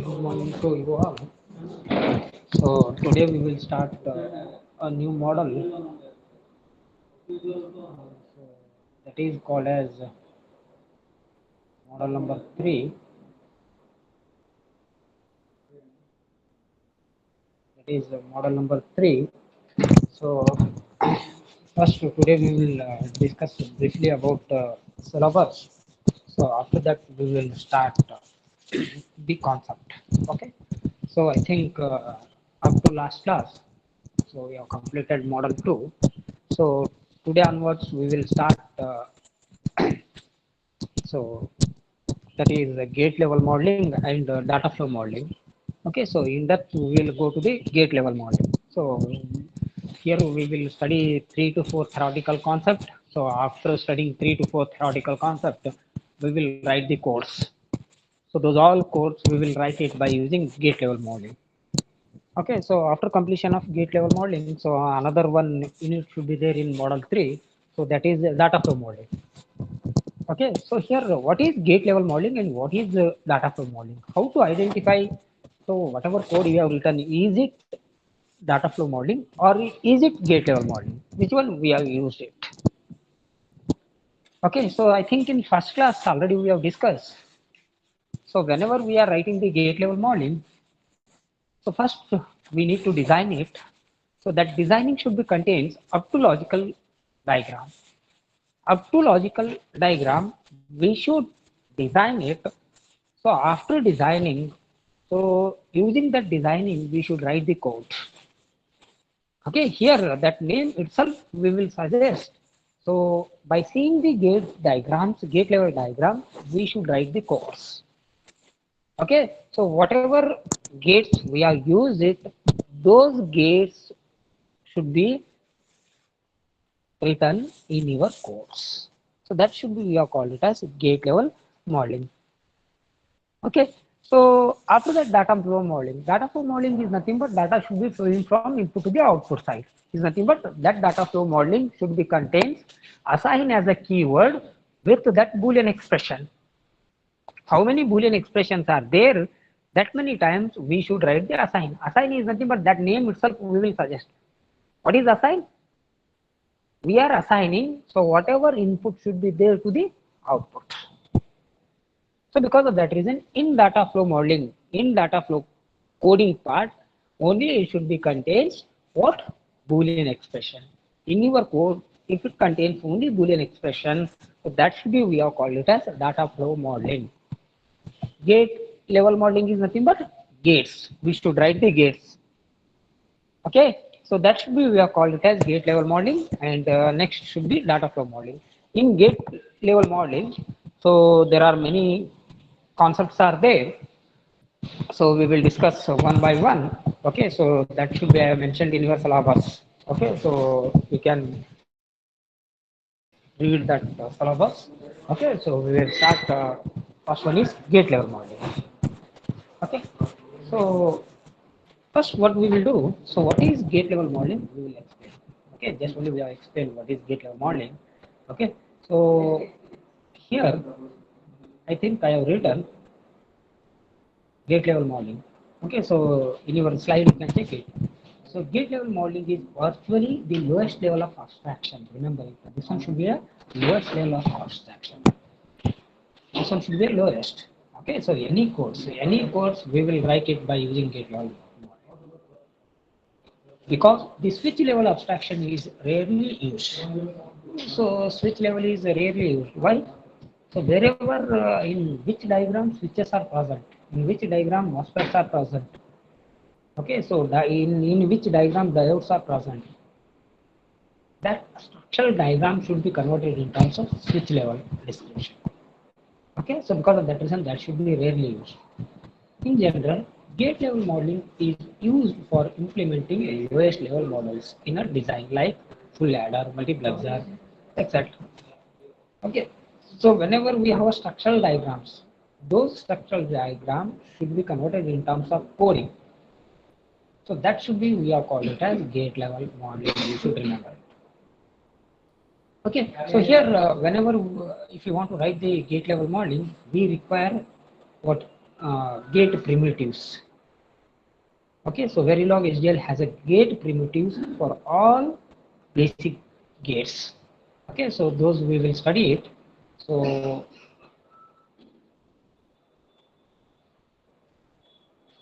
Good morning to you all. So today we will start a new model. That is called as model number 3. That is model number 3. So first today we will discuss briefly about syllabus. So after that we will start the concept. Okay. So I think up to last class. So we have completed model 2. So today onwards we will start so that is gate level modeling and data flow modeling. Okay, so in that we will go to the gate level modeling. So here we will study 3 to 4 theoretical concept. So after studying 3 to 4 theoretical concept, we will write the codes. So those all codes we will write it by using gate level modeling. Okay, so after completion of gate level modeling, so another one unit should be there in model 3. So that is data flow modeling. Okay, so here what is gate level modeling and what is data flow modeling? How to identify? So whatever code you have written, is it data flow modeling or is it gate level modeling? Which one we have used it? Okay, so I think in first class already we have discussed. So whenever we are writing the gate level modeling, so first we need to design it. So that designing should be contains up to logical diagram. Up to logical diagram, we should design it. So after designing, so using that designing, we should write the code. Okay, here that name itself we will suggest. So by seeing the gate diagrams, gate level diagram, we should write the codes. Okay, so whatever gates we have used it, those gates should be written in your codes. So that should be we have called it as gate level modeling. Okay, so after that data flow modeling is nothing but data should be flowing from input to the output side. Is nothing but that data flow modeling should be contains assign as a keyword with that boolean expression. How many boolean expressions are there? That many times we should write the assign. Assign is nothing but that name itself we will suggest. What is assign? We are assigning, so whatever input should be there to the output. So because of that reason, in data flow modeling, in data flow coding part, only it should be contains what? Boolean expression. In your code, if it contains only Boolean expression, so that should be, we have called it as data flow modeling. Gate level modeling is nothing but gates. We should write the gates. Okay, so that should be, we have called it as gate level modeling, and next should be data flow modeling. In gate level modeling, so there are many concepts are there. So we will discuss one by one. Okay, so that should be mentioned in your syllabus. Okay, so you can read that syllabus. Okay, so we will start. First one is gate level modeling. Okay, so first what we will do. So what is gate level modeling? We will explain. Okay, just only we have explained what is gate level modeling. Okay, so here I think I have written gate level modeling. Okay, so in your slide you can check it. So gate level modeling is virtually the lowest level of abstraction. Remember, this one should be a lowest level of abstraction. This one should be lowest. Okay, so any codes we will write it by using gate level modeling because the switch level abstraction is rarely used. So switch level is rarely used. Why? So wherever in which diagram switches are present, in which diagram MOSFETs are present. Okay, so in which diagram diodes are present, that structural diagram should be converted in terms of switch level description. Okay, so because of that reason, that should be rarely used. In general, gate level modeling is used for implementing lowest level models in a design like full adder, multiplexer, etc. Okay, so whenever we have a structural diagrams, those structural diagrams should be converted in terms of coding. So that should be, we have called it as gate level modeling. You should remember it. Okay, so here, whenever if you want to write the gate level modeling, we require what? gate primitives. Okay, so Verilog HDL has a gate primitives for all basic gates. Okay, so those we will study it. So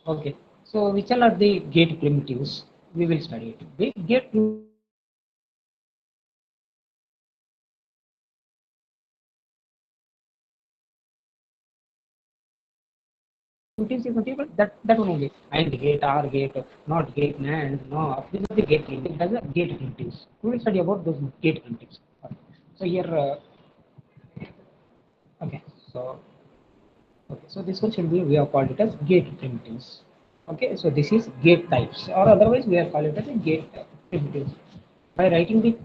okay, so which all are the gate primitives? We will study it. The gate primitives is nothing but that one only. And gate, or gate, not gate, and no. These are the gate primitives. That's the gate primitives. We will study about those gate primitives. So here, okay. So okay, so this one should be, we have called it as gate primitives. Okay, so this is gate types, or otherwise we have called it as a gate primitives. By writing the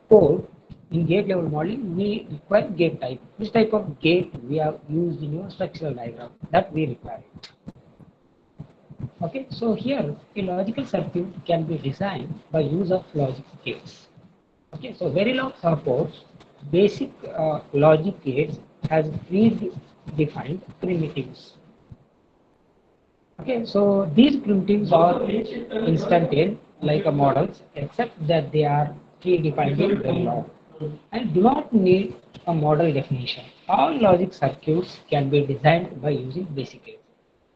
code in gate level modeling, we require gate type. Which type of gate we have used in your structural diagram that we require. Okay, so here a logical circuit can be designed by use of logic gates. Okay, so Verilog supports basic logic gates as predefined primitives. Okay, so these primitives are instantaneous like a models, except that they are predefined in Verilog and do not need a model definition. All logic circuits can be designed by using basic gates.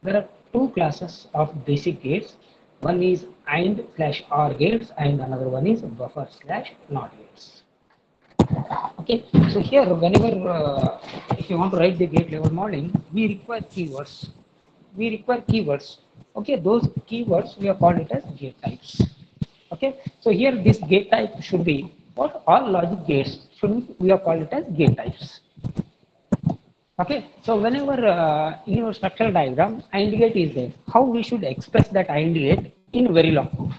There are two classes of basic gates. One is AND/OR gates and another one is buffer/NOT gates. Okay, so here whenever if you want to write the gate level modeling, we require keywords. We require keywords. Okay, those keywords we have called it as gate types. Okay, so here this gate type should be what all logic gates should be, we have called it as gate types. Okay, so whenever in your structural diagram AND gate is there, how we should express that AND gate in Verilog code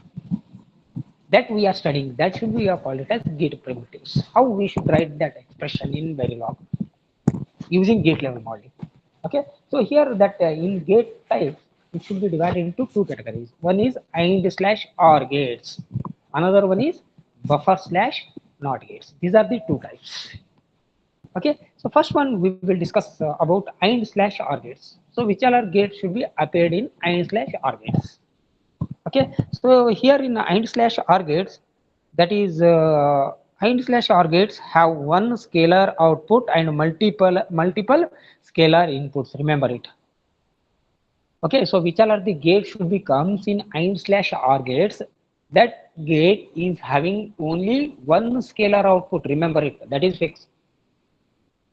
that we are studying, that should be called it as gate primitives. How we should write that expression in Verilog using gate level modeling. Okay, so here that in gate types it should be divided into two categories. One is AND/OR gates, another one is buffer/NOT gates. These are the two types. Okay, so first one we will discuss about AND/OR gates. So which all are gates should be appeared in AND/OR gates. Okay, so here in AND/OR gates, that is AND/OR gates have one scalar output and multiple scalar inputs. Remember it. Okay, so which all are the gates should be comes in AND/OR gates? That gate is having only one scalar output. Remember it. That is fixed.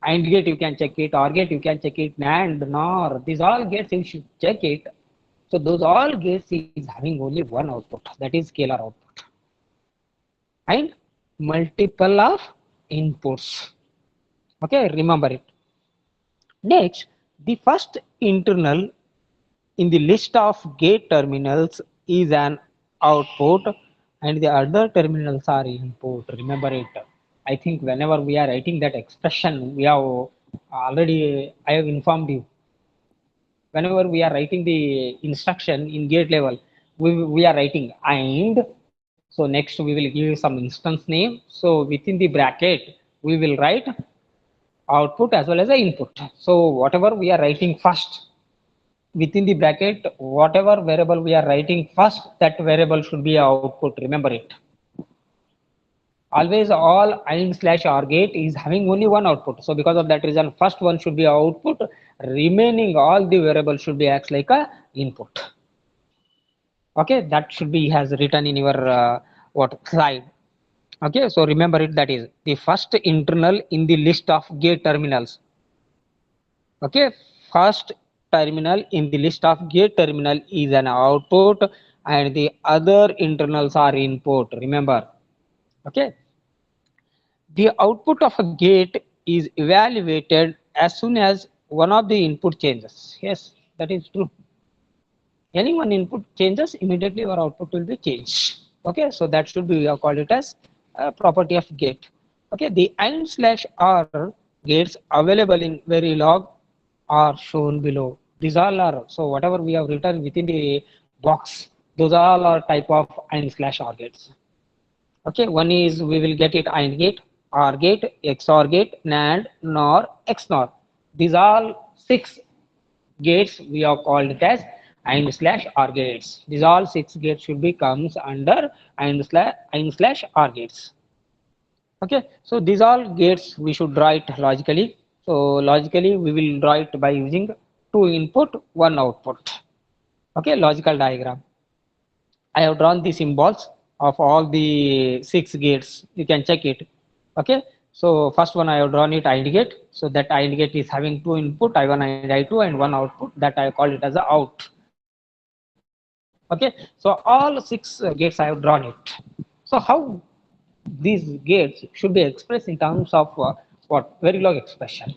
AND gate you can check it, OR gate you can check it, NAND, NOR, these all gates you should check it. So those all gates is having only one output, that is scalar output, and multiple of inputs. Okay, remember it. Next, the first internal in the list of gate terminals is an output and the other terminals are input. Remember it. I think whenever we are writing that expression, we have already, I have informed you. Whenever we are writing the instruction in gate level, we are writing AND. So next we will give some instance name. So within the bracket, we will write output as well as the input. So whatever we are writing first, within the bracket, whatever variable we are writing first, that variable should be output. Remember it. Always all AND/OR gate is having only one output. So because of that reason, first one should be output. Remaining all the variables should be acts like a input. Okay, that should be has written in your what slide. Okay, so remember it. That is the first internal in the list of gate terminals. Okay, first terminal in the list of gate terminal is an output and the other internals are input. Remember. Okay, the output of a gate is evaluated as soon as one of the input changes. Yes, that is true. Any one input changes, immediately our output will be changed. Okay, so that should be, we have called it as a property of gate. Okay, the AND/OR gates available in Verilog are shown below. These all are, so whatever we have written within the box, those all are type of AND/OR gates. Okay, one is we will get it AND gate, OR gate, XOR gate, NAND, NOR, XNOR. These are six gates we have called it as and slash or gates. These all six gates should be comes under and slash or gates. Okay, so these all gates we should write logically. So logically we will write by using two input, one output. Okay, logical diagram. I have drawn the symbols of all the six gates. You can check it. Okay. So first one I have drawn it AND gate. So that AND gate is having two input I1 and I2 and one output that I call it as a out. Okay. So all six gates I have drawn it. So how these gates should be expressed in terms of what Verilog expression,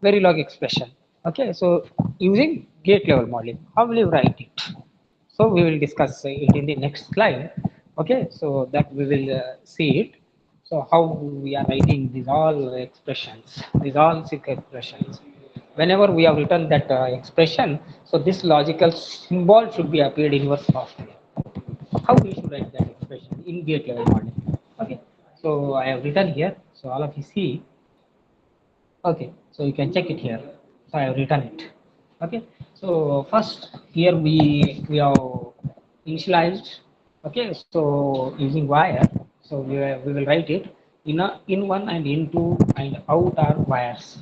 Verilog expression. Okay. So using gate level modeling, how will you write it? So we will discuss it in the next slide. Okay, so that we will see it. So how we are writing these all expressions, these all six expressions. Whenever we have written that expression, so this logical symbol should be appeared in your software. How we should write that expression in gate level model? Okay, so I have written here. So all of you see. Okay, so you can check it here. So I have written it. Okay, so first here we have initialized. Okay, so using wire, so we will write it in one and in two and out are wires.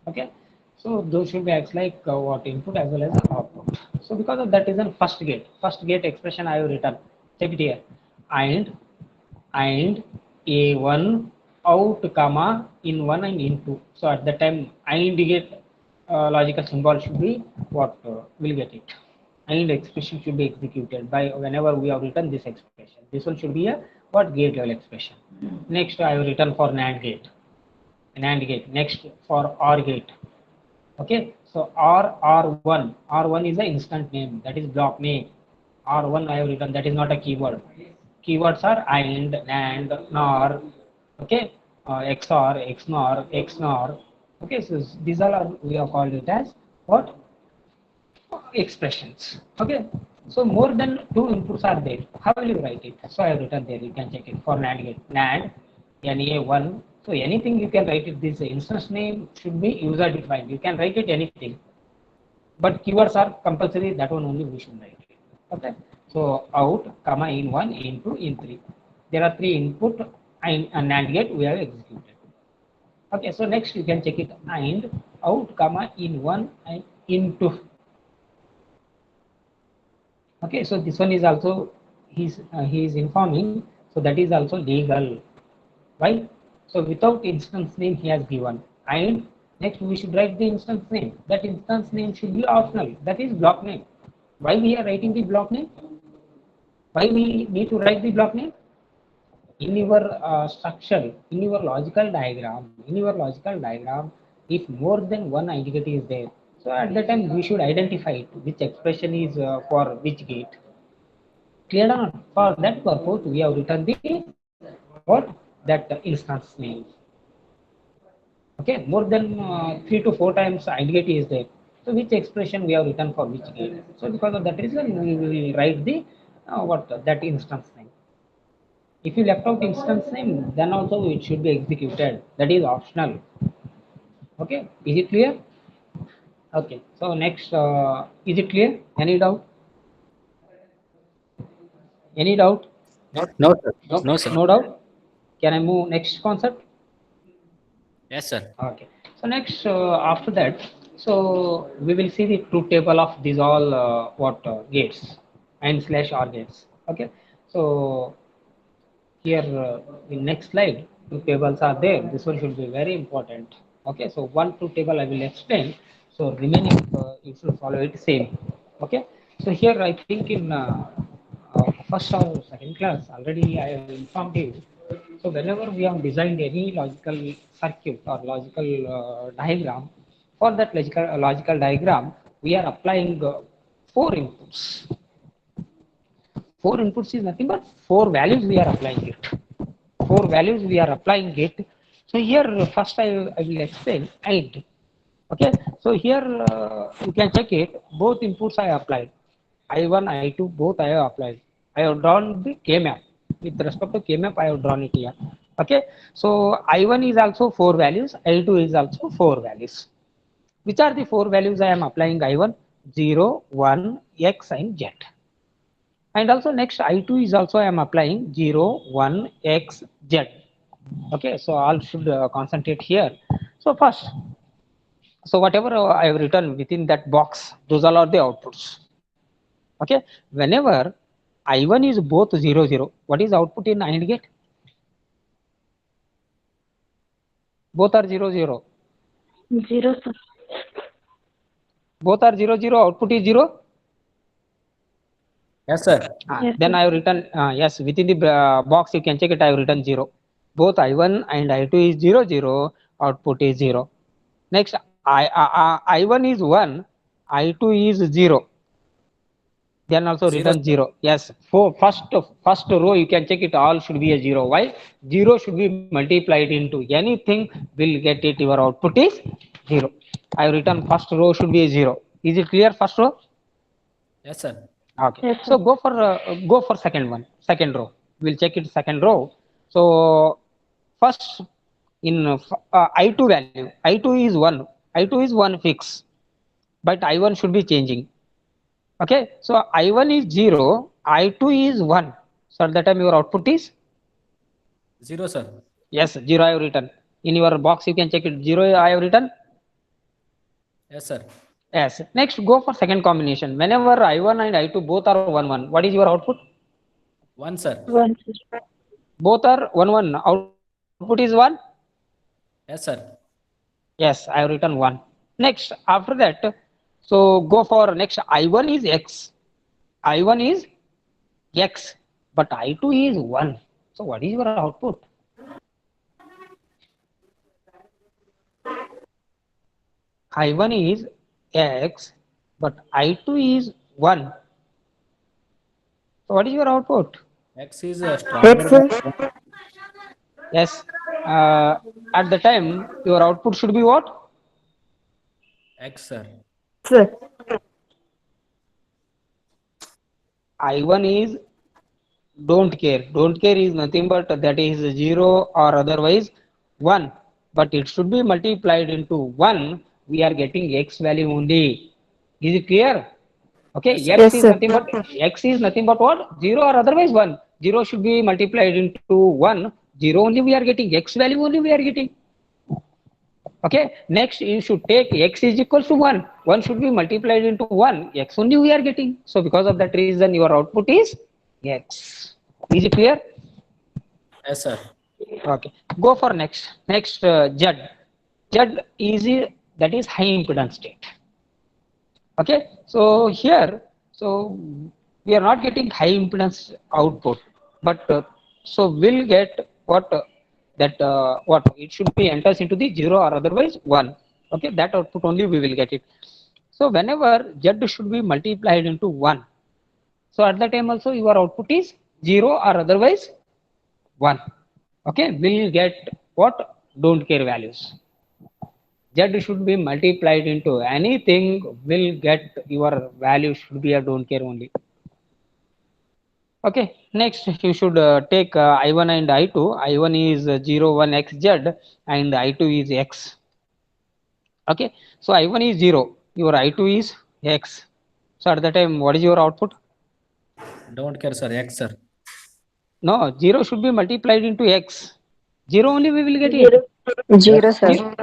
Okay, so those should be acts like what input as well as output. So because of that reason, first gate expression I have written. Check it here, and and a1 out comma in 1 and in 2. So at the time and get logical symbol should be what will get it, and expression should be executed by whenever we have written this expression. This one should be a what gate level expression. Next I have written for NAND gate. Next for OR gate. Okay, so R1 is the instant name, that is block name. R1 I have written, that is not a keyword. Keywords are and nor. Okay, XOR, XNOR, XNOR. Okay, so these all are we have called it as what expressions. Okay, so more than two inputs are there. How will you write it? So I have written there. You can check it for NAND gate. NAND NA1. So anything you can write it. This instance name should be user defined. You can write it anything, but keywords are compulsory. That one only we should write it. Okay. So out, comma in one, in two, in three. There are three input and NAND gate we have executed. Okay. So next you can check it and out, comma in one and in two. Okay. So this one is also he is informing. So that is also legal. Why? So without instance name he has given, and next we should write the instance name. That instance name should be optional. That is block name. Why we are writing the block name? Why we need to write the block name? In your structure, in your logical diagram, if more than one entity is there, so at that time we should identify it, which expression is for which gate. Clear or not? For that purpose, we have written the what that instance name. Okay, more than three to four times identity is there. So which expression we have written for which gate? So because of that reason, we will write the what that instance name. If you left out instance name, then also it should be executed. That is optional. Okay, is it clear? Okay, so next, is it clear? Any doubt? Any doubt? No, sir. No, Okay, sir. no doubt. Can I move next concept? Yes, sir. Okay. So next, after that, so we will see the truth table of these all what gates and slash or gates. Okay. So here in next slide, two tables are there. This one should be very important. Okay. So one truth table I will explain. So remaining you should follow it same. Okay. So here I think in first or second class already I have informed you. So whenever we have designed any logical circuit or logical diagram, for that logical diagram, we are applying four inputs. Four inputs is nothing but four values we are applying it. Four values we are applying it. So here first I will explain and okay. So here you can check it. Both inputs I applied. I1, I2, both I have applied. I have drawn the K map. With respect to K map, I have drawn it here. Okay. So I1 is also four values. I2 is also four values. Which are the four values I am applying I1? 0, 1, X and Z. And also next I2 is also I am applying 0, 1, X, Z. Okay, so all should concentrate here. So first, so whatever I have written within that box, those all are the outputs. Okay, whenever I1 is both 0, 0, what is output in AND gate? Both are 0, 0. Zero, sir. Both are 0, 0, output is 0. Yes, sir. Yes, Then sir. I have written, yes, within the box you can check it, I have written 0. Both I1 and I2 is 0, 0, output is 0. Next, I1 is 1, I2 is 0. Then also Zero, written sir. 0. Yes, for first row you can check it, all should be a 0. Why? 0 should be multiplied into anything, will get it, your output is 0. I have written first row should be a 0. Is it clear, first row? Yes, sir. Okay, Yes, so sir. go for second one, second row. We'll check it second row. So first in I2 value, I2 is 1, I2 is 1 fix, but I1 should be changing. Okay, so I1 is 0, I2 is 1. So at that time your output is, Zero, sir. yes, 0 I have written. In your box you can check it, 0 I have written. Yes, sir. Yes. Next go for second combination. Whenever I1 and I2 both are 1, 1, what is your output? One, sir. One, sir. Both are 1, 1. Output is 1. Yes, sir. Yes, I have written 1. Next, after that, so go for next. I1 is X. I1 is X, but I2 is 1. So what is your output? I1 is X, but I2 is 1. So what is your output? X is stronger X, than sir. one. Yes. Uh, at the time, your output should be what? X, sir. X, sir. I1 is don't care. Don't care is nothing but that is 0 or otherwise 1. But it should be multiplied into 1. We are getting X value only. Is it clear? Okay, Yes, sir. X Yes, is sir. nothing but what? 0 or otherwise 1. 0 should be multiplied into 1. 0 only we are getting. X value only we are getting. Okay, next you should take X is equals to 1. 1 should be multiplied into 1. X only we are getting. So because of that reason, your output is X. Is it clear? Yes, sir. Okay. Go for next. Next Z. Z is that is high impedance state. Okay. So here, so we are not getting high impedance output, but so we'll get what that what it should be enters into the 0 or otherwise 1. Okay. That output only we will get it. So whenever Z should be multiplied into 1. So at that time also your output is 0 or otherwise 1. Okay, will get what? Don't care values. Z should be multiplied into anything, will get your value should be a don't care only. Okay, next you should take I1 and I2. I1 is 0, 1 xz and I2 is x. Okay, so I1 is 0, your I2 is x. So at that time, what is your output? Don't care, sir. X, sir. No, 0 should be multiplied into x. 0 only we will get it. Zero. Zero, Yes. sir.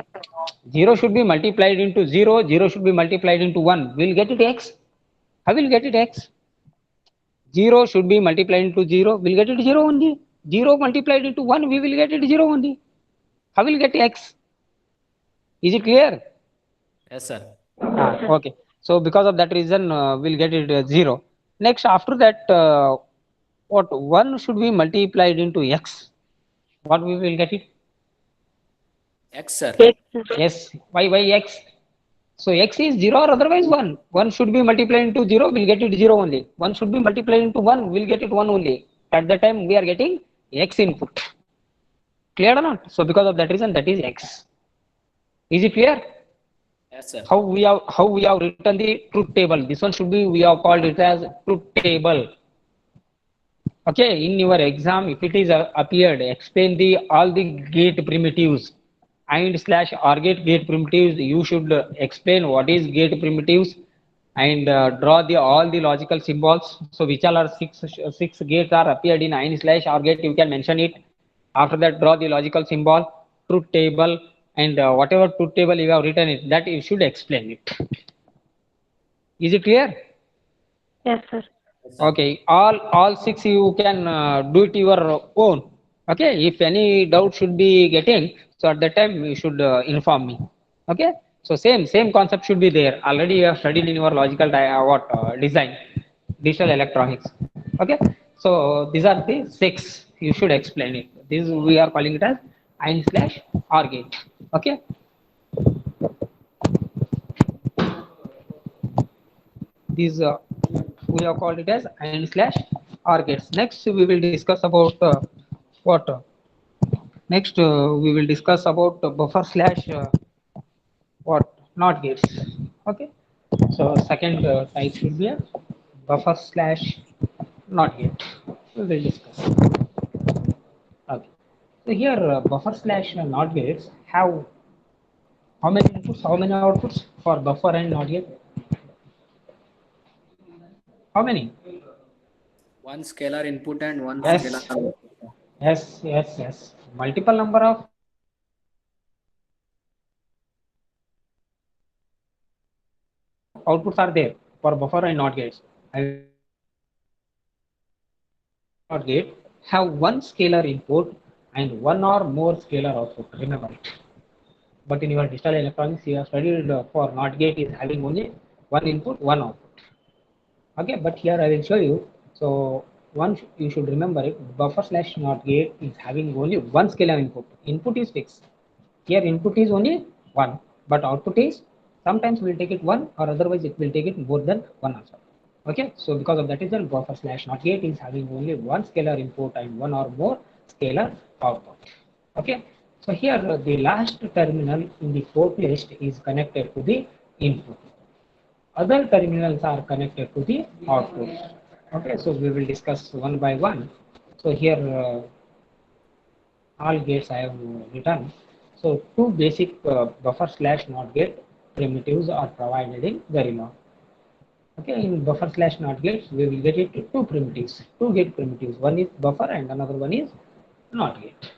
0 should be multiplied into 0, 0 should be multiplied into 1. We'll get it x. How will get it x? 0 should be multiplied into 0. We'll get it 0 only. 0 multiplied into 1, we will get it 0 only. How will get x? Is it clear? Yes, sir. Okay. So because of that reason, we'll get it 0. Next, after that, what 1 should be multiplied into x. What we will get it? X, sir. X, sir. Yes. Why x? So x is 0 or otherwise 1. 1 should be multiplied into 0, we'll get it 0 only. 1 should be multiplied into 1, we'll get it 1 only. At that time, we are getting x input. Clear or not? So because of that reason, that is x. Is it clear? Yes, sir. How we have written the truth table? This one should be, we have called it as truth table. Okay, in your exam, if it is appeared, explain the all the gate primitives and slash or gate primitives, you should explain what is gate primitives and draw the all the logical symbols. So which all are six gates are appeared in and slash or gate, you can mention it. After that, draw the logical symbol, truth table, and whatever truth table you have written it, that you should explain it. Is it clear? Yes, sir. Yes, sir. Okay, all six you can do it your own. Okay, if any doubt should be getting, so at that time you should inform me. Okay, so same concept should be there. Already you have studied in your logical design, digital electronics. Okay, so these are the six. You should explain it. This we are calling it as and slash or gate. Okay, these we have called it as and slash or gates. Next we will discuss about what next we will discuss about buffer slash what not gates. Okay, so second type should be a buffer slash not gate. We will discuss. Okay, so here buffer slash not gates have how many inputs, how many outputs for buffer and not gate? How many? One scalar input and one scalar Yes, output. yes. Multiple number of outputs are there for buffer and not gates. I will tell you not gate have one scalar input and one or more scalar output. Remember it. But in your digital electronics, you have studied for not gate is having only one input, one output. Okay, but here I will show you. So you should remember it. Buffer slash not gate is having only one scalar input. Input is fixed. Here input is only one, but output is sometimes we'll take it one or otherwise it will take it more than one also. Okay, so because of that reason, buffer slash not gate is having only one scalar input and one or more scalar output. Okay, so here the last terminal in the port list is connected to the input. Other terminals are connected to the output. Okay, so we will discuss one by one. So here all gates I have written. So two basic buffer slash not gate primitives are provided in Verilog. Okay, in buffer slash not gates, we will get it to two primitives, two gate primitives. One is buffer and another one is not gate.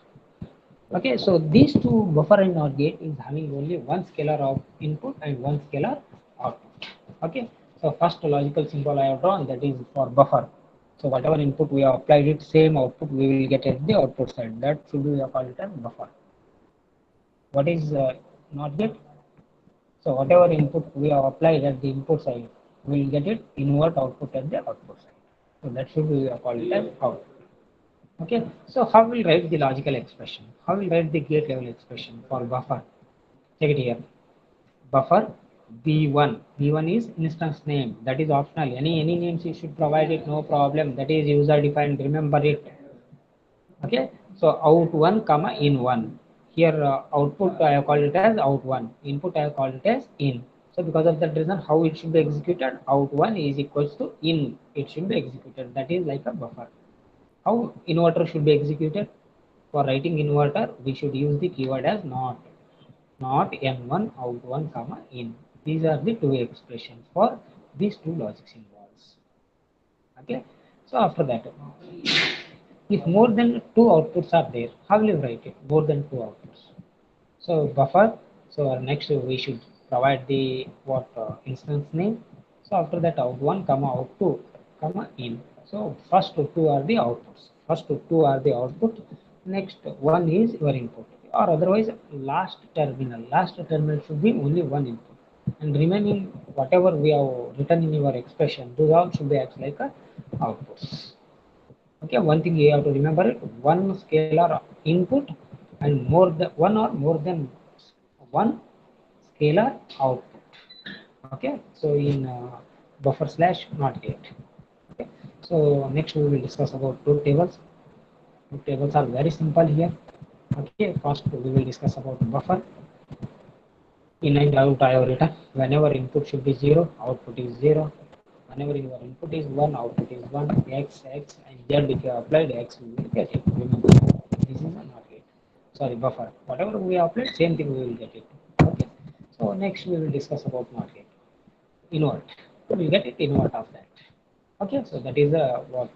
Okay, so these two buffer and not gate is having only one scalar of input and one scalar output. Okay, so first logical symbol I have drawn, that is for buffer. So whatever input we have applied it, same output we will get at the output side. That should be called it as buffer. What is not gate? So whatever input we have applied at the input side, we will get it invert output at the output side. So that should be called it as output. Okay, so how will write the logical expression? How will write the gate level expression for buffer? Check it here. Buffer B1. B1 is instance name. That is optional. Any names you should provide it, no problem. That is user defined. Remember it. Okay, so out 1 comma in 1. Here output I have called it as out 1, input I have called it as in. So because of that reason, how it should be executed, out 1 is equals to in, it should be executed. That is like a buffer. How inverter should be executed? For writing inverter, we should use the keyword as not n1 out 1 comma in. These are the two expressions for these two logic symbols. Okay, so after that, if more than two outputs are there, how will you write it? More than two outputs. So buffer. So next we should provide the what instance name. So after that out one comma out two comma in. So first two are the outputs. First two are the output. Next one is your input. Or otherwise last terminal. Last terminal should be only one input. And remaining whatever we have written in your expression, those all should be acts like a outputs. Okay, one thing you have to remember it, one scalar input and more than one or more than one scalar output. Okay, so in buffer slash not gate. Okay, so next we will discuss about truth tables. Truth tables are very simple here. Okay, first we will discuss about buffer. In and out I have written whenever input should be 0, output is 0. Whenever your input is 1, output is 1, x, and z if you applied x, we will get it. Remember, this is a not gate. sorry, buffer. Whatever we applied, same thing we will get it. Okay. So next we will discuss about not get invert. We will get it invert of that. Okay. So that is what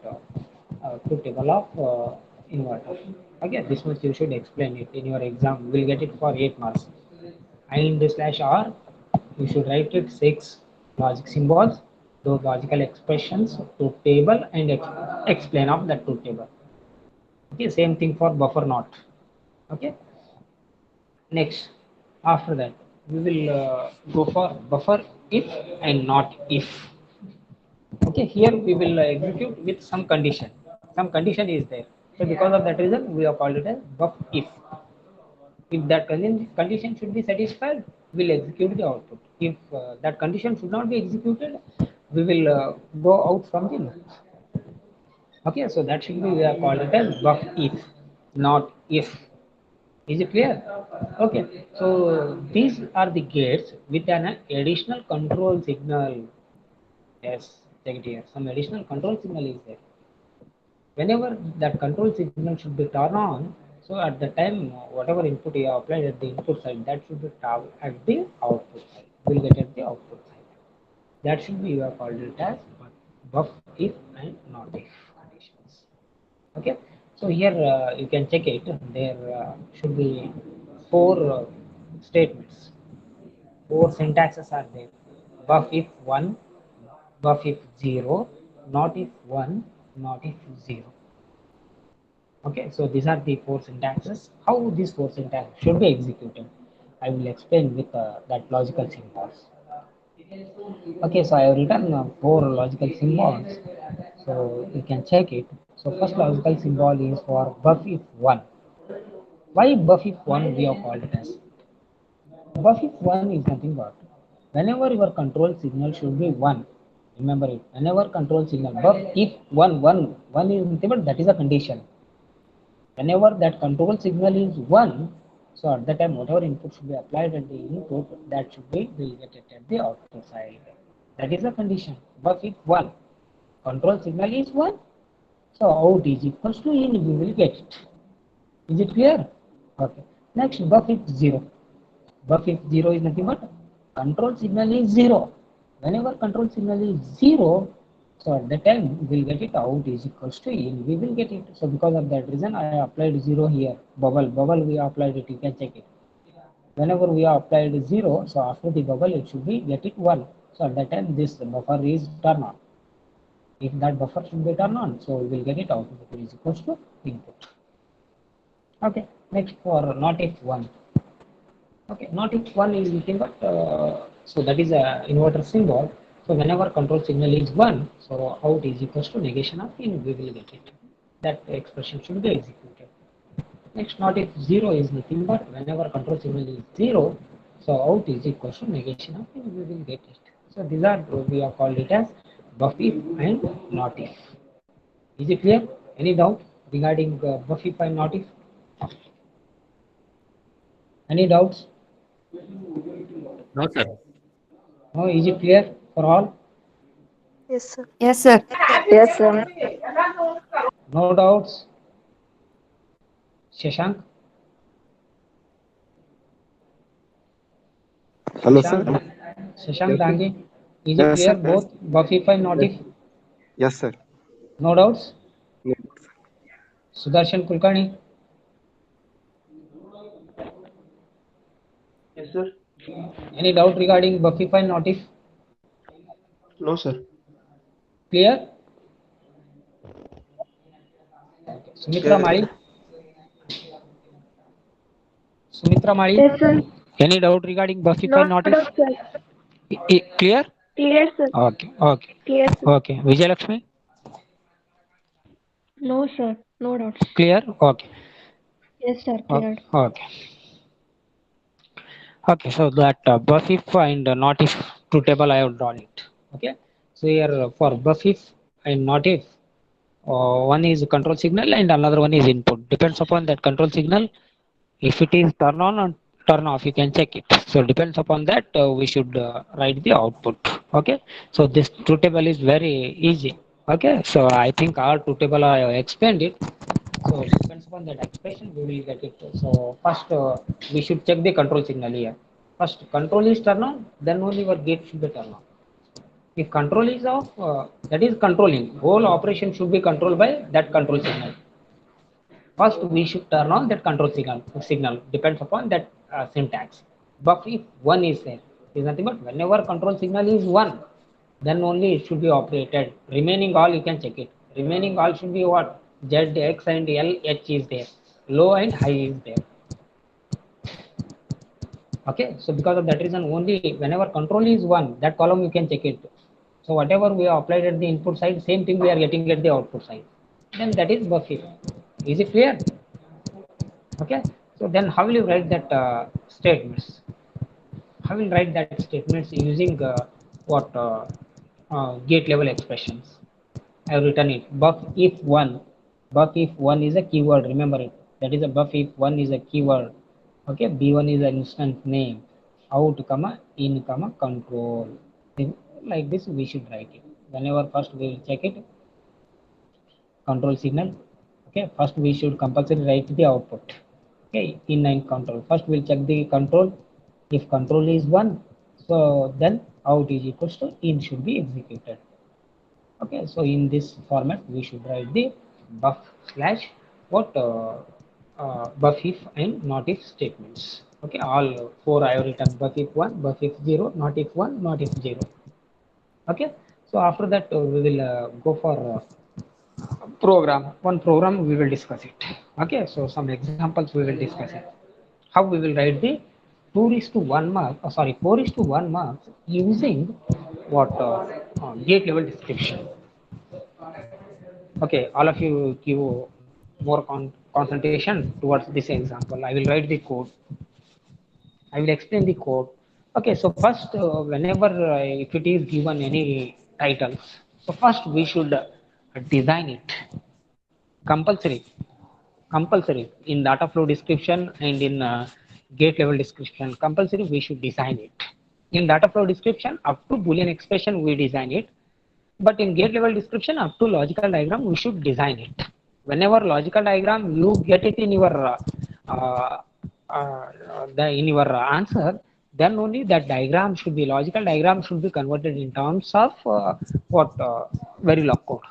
truth table of inverter. Okay. This much you should explain it in your exam. You will get it for 8 marks. And slash r, you should write it 6 logic symbols, those logical expressions, truth table, and explain of that truth table. Okay, same thing for buffer not. Okay, next after that we will go for buffer if and not if. Okay, here we will execute with some condition is there, so because of that reason we have called it as buff if that condition should be satisfied, we'll execute the output. If that condition should not be executed, we will go out from the loop. Okay, so that should be we are called it as buff if, not if. Is it clear? Okay, so these are the gates with an additional control signal. Yes, take it here. Some additional control signal is there. Whenever that control signal should be turned on, so at the time whatever input you have applied at the input side, that should be turned at the output side. We'll get at the output side. That should be you have called it as buff if and not if conditions. Okay, so here you can check it. There should be four statements. Four syntaxes are there. Buff if one, buff if zero, not if one, not if zero. Okay, so these are the four syntaxes. How these four syntax should be executed, I will explain with that logical symbols. Okay, so I have written four logical symbols, so you can check it. So first logical symbol is for buff if one. Why buff if one we have called it as? Buff if one is nothing but whenever your control signal should be one. Remember it. Whenever control signal buff if one is nothing but that is a condition. Whenever that control signal is 1, so at that time whatever input should be applied at the input, that should be will get it at the output side. That is a condition. But if 1, control signal is 1, so out is equals to in, we will get it. Is it clear? Okay. Next, buff if 0. Buff if 0 is nothing but control signal is 0. Whenever control signal is 0, so at that time we'll get it out is equals to in. We will get it. So because of that reason, I applied 0 here. Bubble we applied it. You can check it. Whenever we applied 0, so after the bubble it should be get it 1. So at that time this buffer is turned on. If that buffer should be turned on, so we will get it out is equals to input. Okay. Next for not if 1. Okay, not if one is nothing but so that is a inverter symbol. So whenever control signal is one, so out is equals to negation of in, we will get it. That expression should be executed. Next, not if zero is nothing but whenever control signal is zero, so out is equals to negation of in, we will get it. So these are we have called it as buff if and not if. Is it clear? Any doubt regarding buff if and not if? Any doubts? No, sir. No, is it clear for all? Yes, sir. Yes, sir. Yes, sir. No doubts? Shashank? Hello, sir. Shashank? Shashank Yes, sir. Dangi? Is it Yes, clear sir. both buff if and not Yes, if? yes, sir. No doubts? No. Sudarshan Kulkarni? Yes, sir. Any doubt regarding buff if and not if? No, sir. Clear? Okay. Sumitra Yes, Mali? Sumitra Mali? Yes, sir. Any doubt regarding buff if and Not not if? doubt, sir. Clear? Clear, sir. Okay, okay. Clear, sir. Okay. Vijay Lakshmi? No, sir. No doubts. Clear? Okay. Yes, sir. Okay. Cleared. Okay. Okay, so that buff if and not if truth table I have drawn it. Okay, so here for buff if and not if, one is control signal and another one is input. Depends upon that control signal. If it is turn on or turn off, you can check it. So depends upon that we should write the output. Okay, so this truth table is very easy. Okay, so I think our truth table I have explained it. So depends upon that expression, we will get it. So first, we should check the control signal here. First, control is turned on, then only your gate should be turned on. If control is off, that is controlling. Whole operation should be controlled by that control signal. First, we should turn on that control signal. Signal depends upon that syntax. But if one is there, is nothing but whenever control signal is one, then only it should be operated. Remaining all you can check it. Remaining all should be what? Z, X, and L, H is there. Low and high is there. Okay, so because of that reason, only whenever control is one, that column you can check it. So whatever we have applied at the input side, same thing we are getting at the output side. Then that is buffet. Is it clear? Okay, so then how will you write that statements? How will you write that statements using what gate level expressions? I have written it. Buff if one. Buff if one is a keyword. Remember it. That is a buff if one is a keyword. Okay, B1 is an instance name. Out comma in comma control. Like this we should write it. Whenever first we will check it, control signal. Okay, first we should compulsory write the output. Okay, in and control. First we'll check the control. If control is one, so then out is equals to in should be executed. Okay, so in this format we should write the buff slash what buff if and not if statements. Okay, all four I have written: buff if one, buff if zero, not if one, not if zero. Okay, so after that we will go for program. One program we will discuss it. Okay, so some examples we will discuss it. How we will write the 2 is to 1 mark, sorry, 4 is to 1 marks using what gate level description. Okay, all of you give more concentration towards this example. I will write the code. I will explain the code. Okay, so first, whenever if it is given any titles, so first we should design it compulsory, compulsory in data flow description and in gate level description. Compulsory we should design it. In data flow description, up to Boolean expression we design it, but in gate level description up to logical diagram we should design it. Whenever logical diagram you get it in your uh, in your answer, then only that diagram should be logical diagram should be converted in terms of what Verilog code.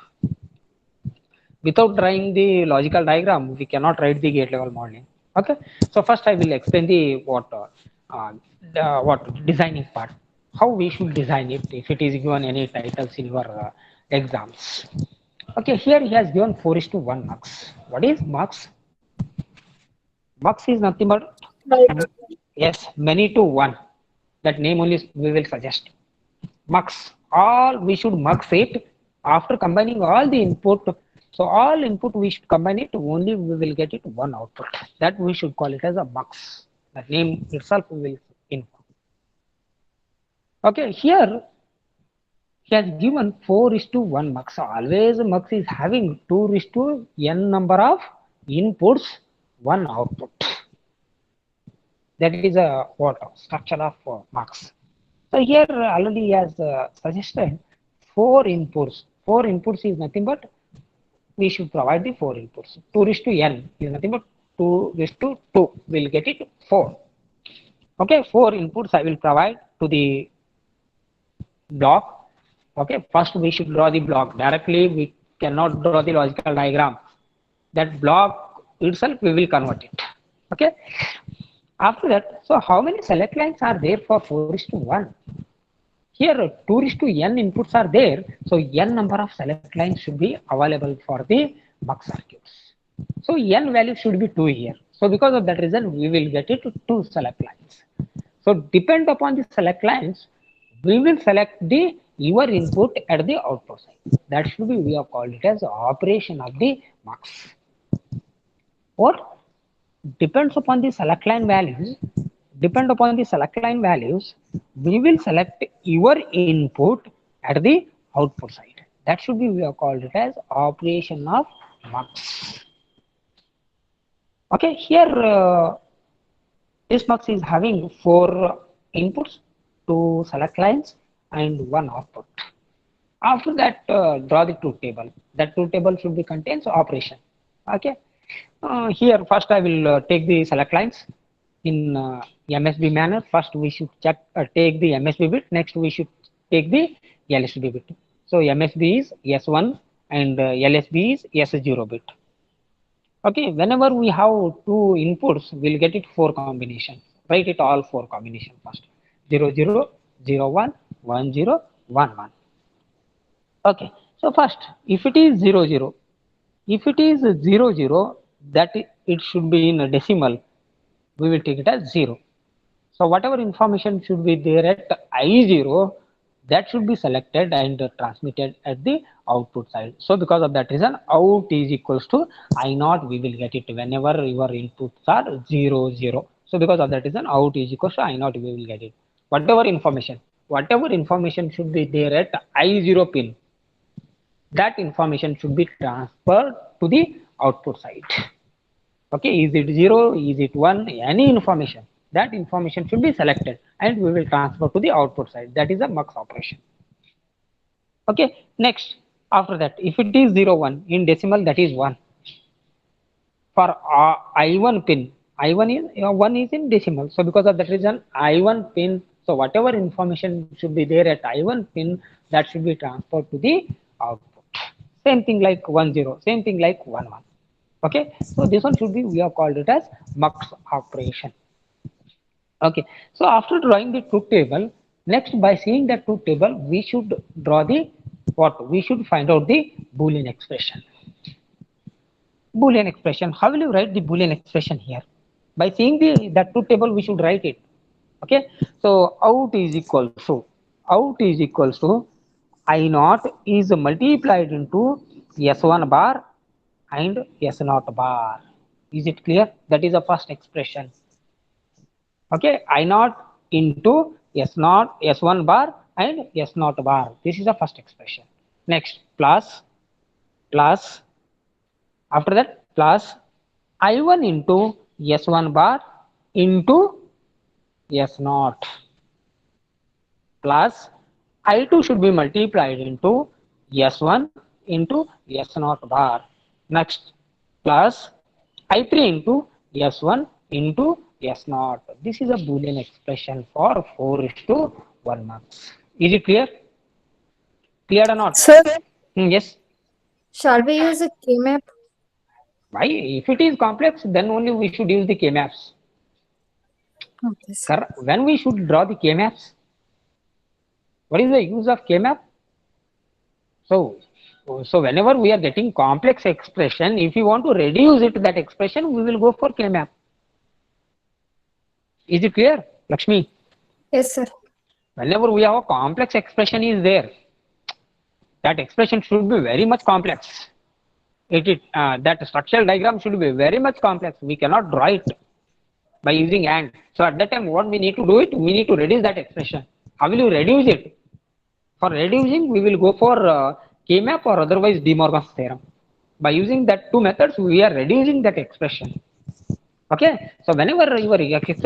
Without drawing the logical diagram, we cannot write the gate level modeling. Okay, so first I will explain what designing part, how we should design it if it is given any titles in your exams. Okay, here he has given 4 is to 1 marks. What is marks? Marks is nothing but yes, many to 1. That name only we will suggest. Mux. All we should mux it after combining all the input. So all input we should combine it, only we will get it one output. That we should call it as a mux. That name itself we will inform. Okay, here he has given 4 is to 1 mux. So always mux is having 2 is to n number of inputs, one output. That is a what structure of mux. So here already he has suggested 4 inputs. 4 inputs is nothing but we should provide the 4 inputs. 2 is to n is nothing but 2 is to 2. We'll get it 4. Okay, 4 inputs I will provide to the block. Okay, first we should draw the block. Directly we cannot draw the logical diagram. That block itself we will convert it. Okay. After that, so how many select lines are there for 4 is to 1? Here 2 is to n inputs are there, so n number of select lines should be available for the mux circuits. So n value should be 2 here. So because of that reason, we will get it to 2 select lines. So depend upon the select lines, we will select the your input at the output side. That should be, we have called it as operation of the mux. What depends upon the select line values, depend upon the select line values, we will select your input at the output side. That should be, we have called it as operation of mux. Okay, here this mux is having 4 inputs, 2 select lines and 1 output. After that, draw the truth table. That truth table should be contains operation. Okay, Here first I will take the select lines in MSB manner. First we should take the MSB bit. Next we should take the LSB bit. So MSB is S1 and LSB is S0 bit. Okay, whenever we have two inputs, we'll get it four combinations. Write it all four combination first. 0, 0, 0, 1, 1, 0, 1, 1. Okay, so first, if it is 0, 0, if it is 0, 0, that it should be in a decimal, we will take it as 0. So whatever information should be there at I0, that should be selected and transmitted at the output side. So because of that reason, out is equals to I0, we will get it whenever your inputs are 0, 0. So because of that reason, out is equals to I0, we will get it. Whatever information should be there at I0 pin, that information should be transferred to the output side. Okay, is it 0, is it 1, any information, that information should be selected and we will transfer to the output side. That is a mux operation. Okay, next, after that, if it is 0, 1 in decimal, that is 1. For I1 pin, I1 is 1 is in decimal, so because of that reason I1 pin, so whatever information should be there at I1 pin, that should be transferred to the output. Same thing like 1, 0, same thing like 1, 1. Okay, so this one should be, we have called it as mux operation. Okay, so after drawing the truth table, next by seeing that truth table, we should draw the what? We should find out the Boolean expression. Boolean expression. How will you write the Boolean expression here? By seeing the that truth table, we should write it. Okay, so out is equals to I naught is multiplied into S1 bar and S naught bar. Is it clear? That is the first expression. Okay, I naught into S naught, S1 bar and S naught bar. This is the first expression. Next, plus, after that, plus I1 into S1 bar into S naught plus I2 should be multiplied into S1 into S naught bar. Next, plus I3 into S1 into S naught. This is a Boolean expression for 4 is to 1 marks. Is it clear? Clear or not? Sir, Yes. shall we use a key map? Why? If it is complex, then only we should use the K-maps. Okay, sir. When we should draw the K-maps? What is the use of K-map? So, so whenever we are getting complex expression, if you want to reduce it, that expression, we will go for K-map. Is it clear, Lakshmi? Yes, sir. Whenever we have a complex expression is there, that expression should be very much complex. That structural diagram should be very much complex. We cannot draw it by using AND. So at that time, what we need to do it? We need to reduce that expression. How will you reduce it? For reducing, we will go for K-map or otherwise De Morgan's theorem. By using that two methods, we are reducing that expression. Okay, so whenever your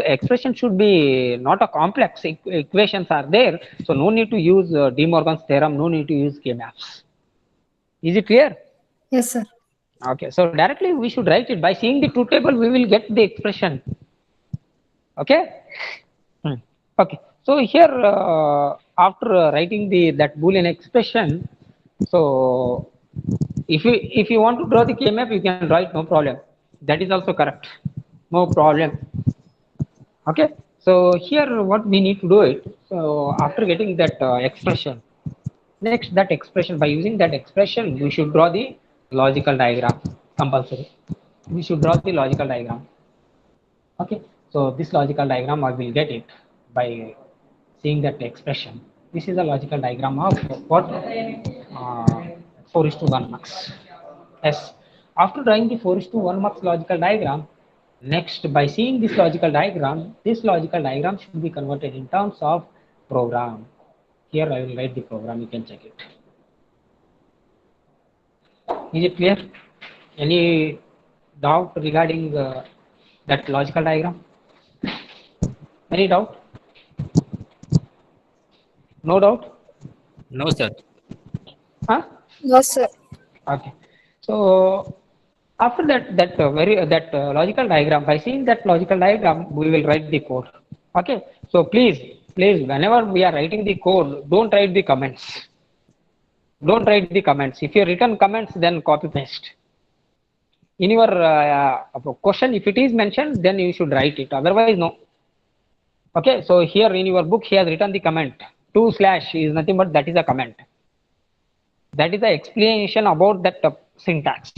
expression should be not a complex equations are there, so no need to use De Morgan's theorem, no need to use K-maps. Is it clear? Yes, sir. Okay, so directly we should write it. By seeing the truth table, we will get the expression. Okay. Okay. So here, after writing that Boolean expression, so if you want to draw the K-map, you can draw it, no problem. That is also correct. No problem. Okay. So here, what we need to do it. So after getting that expression, next that expression, by using that expression, we should draw the logical diagram compulsory. We should draw the logical diagram. Okay, so this logical diagram I will get it by seeing that expression. This is a logical diagram of what 4 is to 1 max. Yes, after drawing the 4 is to 1 max logical diagram, next by seeing this logical diagram should be converted in terms of program. Here I will write the program, you can check it. Is it clear? Any doubt regarding that logical diagram? Any doubt? No doubt? No, sir. Huh? No, sir. Okay. So After that logical diagram, by seeing that logical diagram, we will write the code. Okay. So please, whenever we are writing the code, don't write the comments. Don't write the comments. If you written comments, then copy paste. In your question, if it is mentioned, then you should write it. Otherwise, no. Okay. So here in your book, he has written the comment. 2/ is nothing but that is a comment. That is the explanation about that syntax.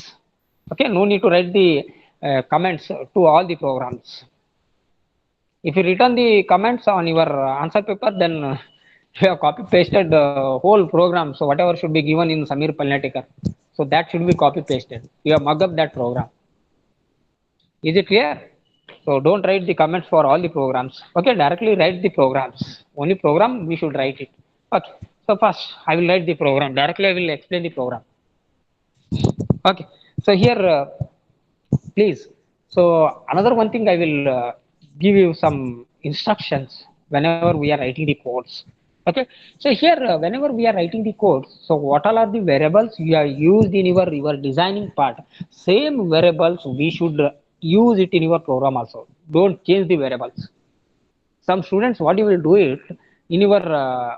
Okay. No need to write the comments to all the programs. If you written the comments on your answer paper, then you have copy pasted the whole program. So whatever should be given in Samir Palnetikar, so that should be copy pasted. You have mug up that program. Is it clear? So don't write the comments for all the programs. Okay, directly write the programs. Only program we should write it. Okay. So first I will write the program. Directly I will explain the program. Okay. So here please. So another one thing I will give you some instructions whenever we are writing the codes. Okay. So here whenever we are writing the codes, so what all are the variables you are used in your designing part? Same variables we should use it in your program also. Don't change the variables. Some students, what you will do it in your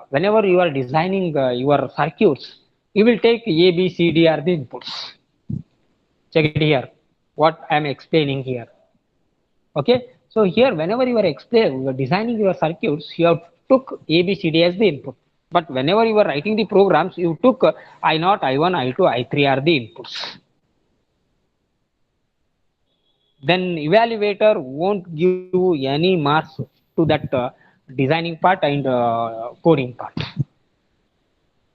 whenever you are designing your circuits, you will take A, B, C, D are the inputs. Check it here. What I am explaining here. Okay. So here, whenever you are designing your circuits, you have took A, B, C, D as the input. But whenever you are writing the programs, you took I naught, I1, I2, I3 are the inputs. Then evaluator won't give any marks to that designing part and coding part.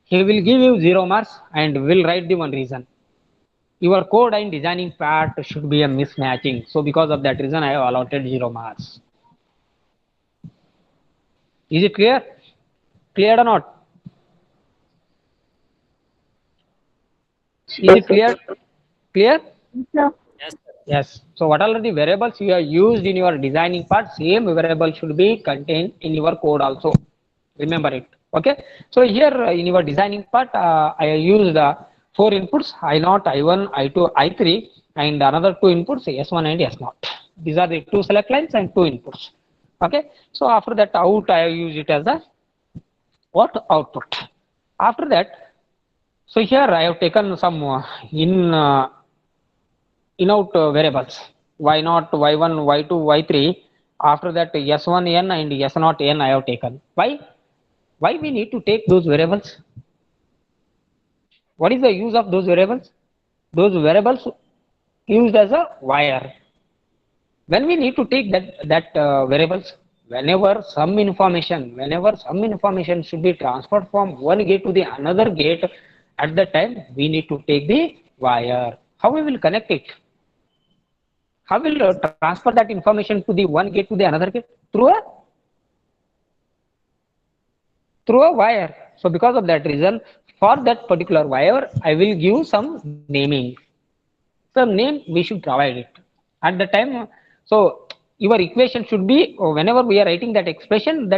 He will give you 0 marks and will write the one reason. Your code and designing part should be a mismatching. So because of that reason, I have allotted 0 marks. Is it clear? Clear or not? Is it clear? Clear? No. Yes, sir. Yes. So what are the variables you have used in your designing part? Same variable should be contained in your code also. Remember it. Okay. So here in your designing part, I used 4 inputs: I naught, I1, I2, I3, and another 2 inputs S1 and S0. These are the 2 select lines and 2 inputs. Okay. So after that out, I use it as a what output. After that, so here I have taken some in out variables y0, y1, y2, y3. After that s1n and s0n I have taken. Why we need to take those variables? What is the use of those variables? Those variables used as a wire. When we need to take that variables, whenever some information should be transferred from one gate to the another gate, at that time we need to take the wire. How we will connect it? How will transfer that information to the one gate to the another gate? Through a wire. So because of that reason, for that particular wire, I will give some naming. Some name we should provide it. At the time, so your equation should be, whenever we are writing that expression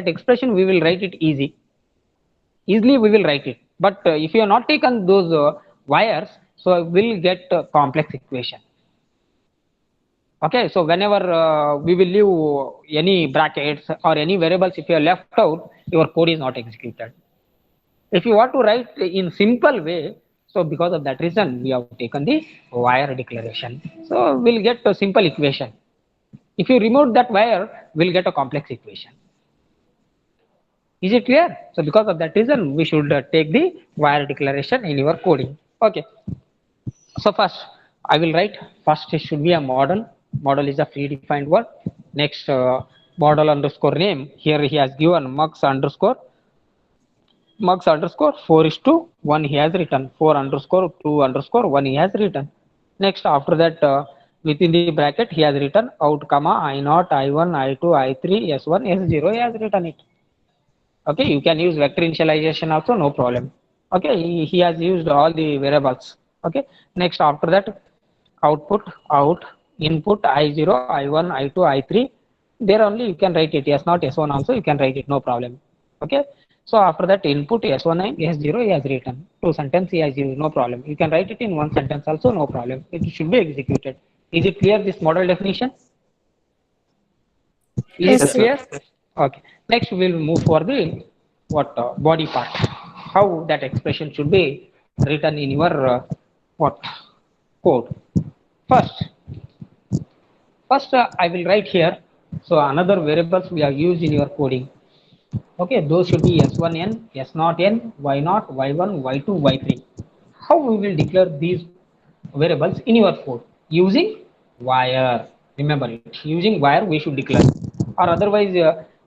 we will write it easily we will write it. But if you have not taken those wires, so we'll get a complex equation. Okay, so whenever we will leave any brackets or any variables, if you are left out, your code is not executed. If you want to write in simple way, so because of that reason, we have taken the wire declaration. So we'll get a simple equation. If you remove that wire, we'll get a complex equation. Is it clear? So because of that reason, we should take the wire declaration in your coding. Okay. So first, I will write. First, it should be a model. Model is a predefined word. Next, model underscore name. Here he has given mux underscore 4 is to 1 he has written. 4 underscore 2 underscore 1 he has written. Next, after that, within the bracket, he has written out comma I naught, I1, I2, I3, S1, S0 he has written it. Okay, you can use vector initialization also, no problem. Okay, he has used all the variables. Okay, next after that, output out input I0, I1, I2, I3. There only you can write it. S not S1 also you can write it, no problem. Okay, So after that input S1 and S0 he has written. Two sentence he has used, no problem. You can write it in one sentence also, no problem. It should be executed. Is it clear this model definition? Is Yes, it Yes, sir. sir. clear? Okay. Next we will move for the what body part. How that expression should be written in your what code. First, I will write here. So another variables we have used in your coding. Okay, those should be S1n, S0n, Y0, Y1, Y2, Y3. How we will declare these variables in your code? Using wire. Remember it. Using wire we should declare. Or otherwise,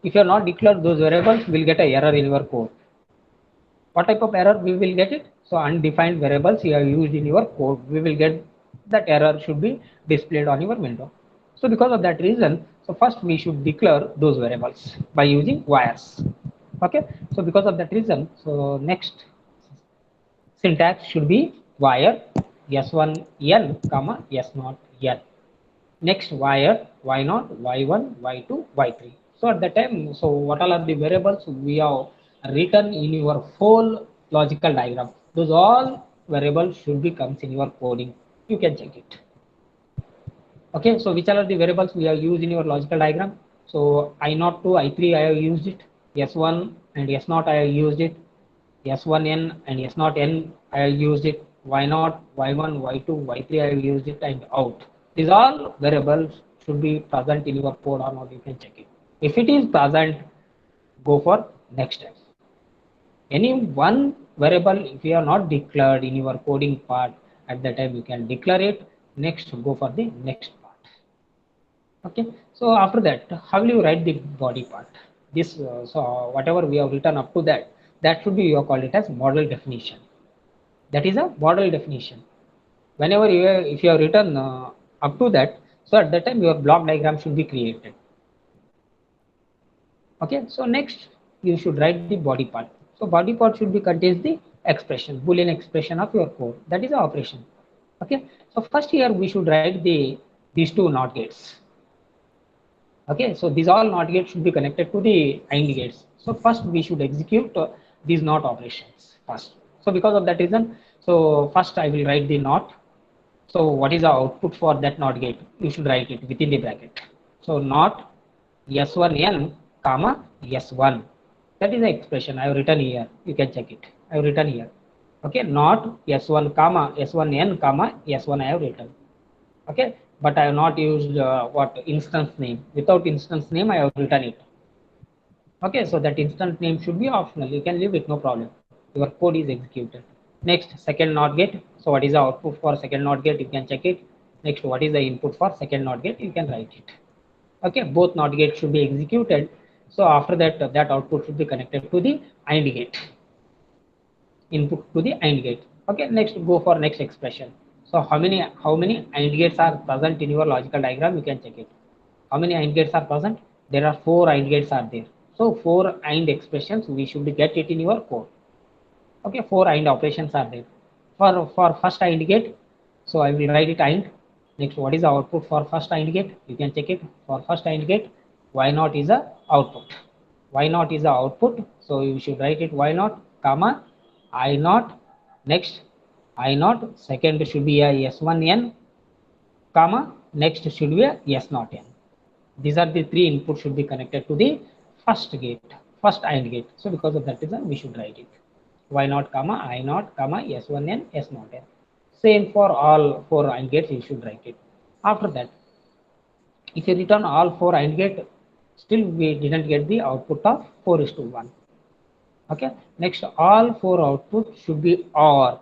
if you are not declared those variables, will get a error in your code. What type of error we will get it? So undefined variables you have used in your code, we will get that error should be displayed on your window. So because of that reason, so first we should declare those variables by using wires. Okay, so because of that reason, so next syntax should be wire s1n comma s0n. Next wire y0, y1, y2, y3. So at that time, so what all are the variables we have written in your whole logical diagram? Those all variables should be comes in your coding. You can check it. Okay, so which are the variables we have used in your logical diagram? So I0 to I3 I have used it. S1 and S0 I have used it. S1n and S0n I have used it. Y0, Y1, Y2, Y3 I have used it, and out. These all variables should be present in your code or not. You can check it. If it is present, go for next step. Any one variable, if you are not declared in your coding part, at that time you can declare it. Next, go for the next part. Okay, so after that, how will you write the body part? This so whatever we have written up to that, that should be you call it as model definition. That is a model definition. Whenever you if you have written up to that, so at that time your block diagram should be created. Okay, so next you should write the body part. So body part should be contains the expression, boolean expression of your code. That is the operation. Okay, so first here we should write these two not gates. Okay, so these all not gates should be connected to the AND gates. So first we should execute these not operations first. So because of that reason, so first I will write the not. So what is the output for that not gate? You should write it within the bracket. So not s1n comma s1. That is the expression I have written here. You can check it. I have written here. Okay, not s1 comma s1n comma s1 I have written. Okay, but I have not used what instance name. Without instance name I have written it. Okay, so that instance name should be optional. You can leave it, no problem. Your code is executed. Next, second not get. So what is the output for second not get? You can check it. Next, what is the input for second not get? You can write it. Okay, both not gates should be executed. So after that, that output should be connected to the AND gate. Input to the AND gate. Okay, next go for next expression. So how many AND gates are present in your logical diagram? You can check it. How many AND gates are present? There are four AND gates are there. So four AND expressions we should get it in your code. Okay, four AND operations are there. For first AND gate, so I will write it AND. Next, what is the output for first AND gate? You can check it. For first AND gate, y naught is the output. Y naught is the output. So you should write it y naught comma I naught. Next, I naught. Second should be a s1n comma. Next should be a s0n. These are the three inputs should be connected to the first gate, first AND gate. So because of that reason, we should write it y naught comma I naught comma s1n s0n. Same for all four AND gates, you should write it. After that, if you return all four AND gate, still we didn't get the output of 4:1. Okay. Next, all four outputs should be OR.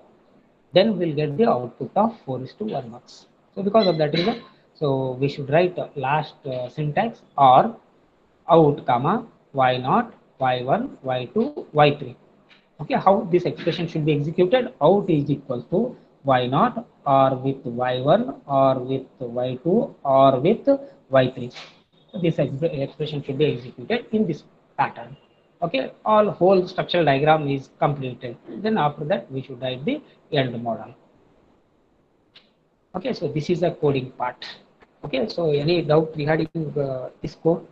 Then we'll get the output of 4:1 marks. So because of that reason, so we should write last syntax OR out comma y naught y1 y2 y3. Okay, how this expression should be executed? Out is equal to y naught or with y1 or with y2 or with y3. So this expression should be executed in this pattern. Okay, all whole structural diagram is completed. Then after that we should write the end model. Okay, so this is the coding part. Okay, so any doubt regarding this code?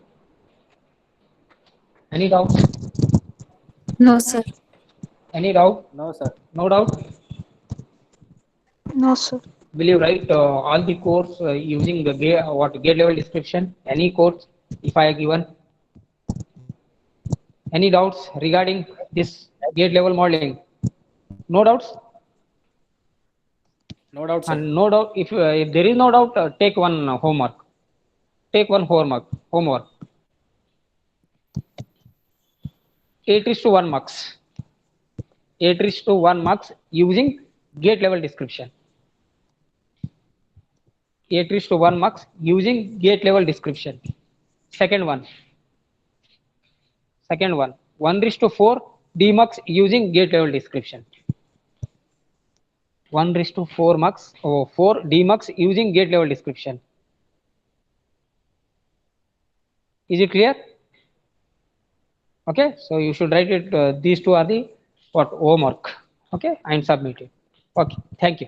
Any doubt? No, sir. Any doubt? No, sir. No doubt. No, sir. Will you write all the codes using the gate level description? Any codes if I given? Any doubts regarding this gate level modeling? No doubts? No doubt, sir. And no doubt, if there is no doubt, take one homework. Take one homework. Homework. 8 is to 1 marks. 8 is to 1 marks using gate level description. 8 is to 1 marks using gate level description. Second one. Second one. 1 is to 4 D marks using gate level description. 1 is to 4 marks or 4 D marks using gate level description. Is it clear? Okay, so you should write it. These two are the what homework. Okay, and submit it. Okay, thank you.